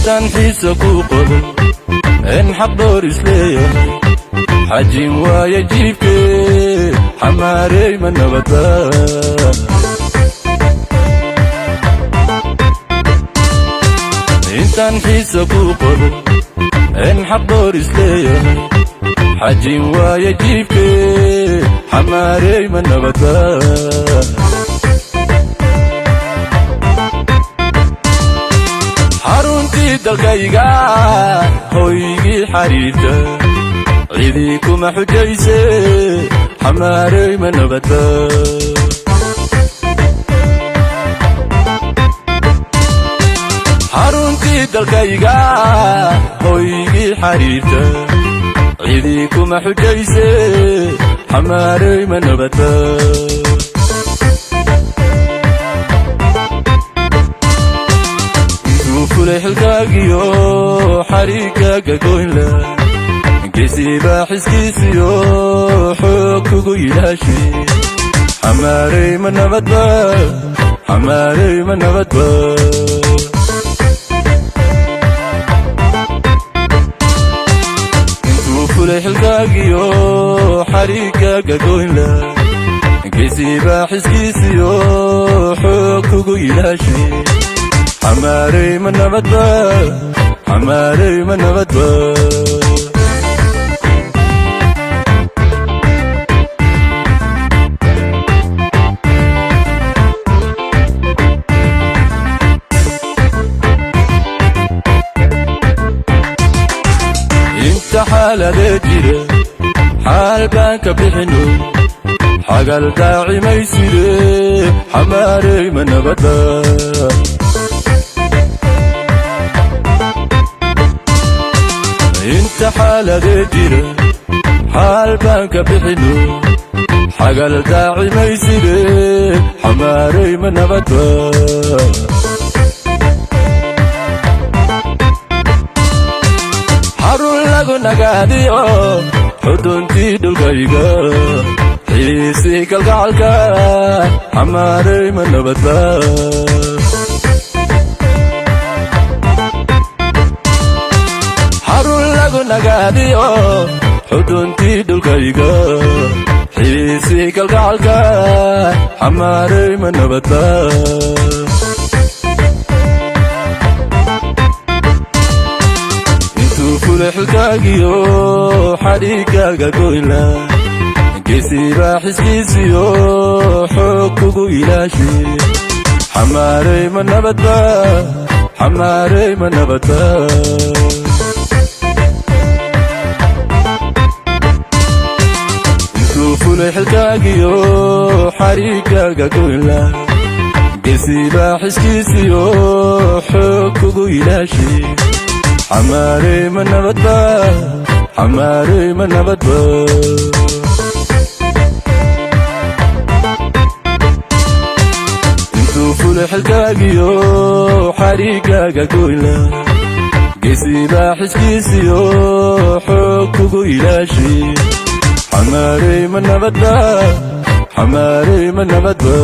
intaan xiisa ku qabo in xaq dooris leeyahay xajin waaya jiibkee xamaarey ma nabada intaan xiisa ku qabo in xaq dooris leeyahay xajin waaya jiibkee xamaarey ma nabada xaruntii dalkayga hoygii xariirta cidii kuma xujayse xamaarey ma nabada xaruntii dalkayga hoygii xariirta cidii kuma xujayse xamaarey ma nabada fulay xilkaagiyo xariigaaga goynla geesiibaa xiskiisiyo xoog kugu yidhaashi xamaarey ma nabadba xamaarey ma nabadba intuu fulay xilkaagiyo xariigaaga goynla geesiibaa xiskiisiyo xoog kugu yidhaashi xamaarey ma nabadba xamaarey ma nabadba inta xaaladee jira xaal baan ka bixino xagal daacimayside xamaarey ma nabadba inta xaaladee jira xaal baan ka bixino xagal daacimayside xamaarey ma nabadba xarun lagu nagaadiyo xuduntii dhulkayga xiisii kalgacalka xamaarey ma nabadba xarun lagu nagaadiyo xuduntii dhulkayga xiisii kalgacalka xamaarey ma nabadba intuu fulay xilkaagiyo xadhiigaaga goynla geesiibaa xiskiisiyo xoog kugu yidhaashi xamaarey ma nabadba xamaarey ma nabadba fulay xilkaagiyo xariigaaga goynla geesiibaa xiskiisiyo xoog kugu yidhaashi xamaarey ma nabadba xamaarey ma nabadba intuu fulay xilkaagiyo xariigaaga goynla geesiibaa xiskiisiyo xoog kugu yidhaashi xamaarey ma nabadba xamaarey ma nabadba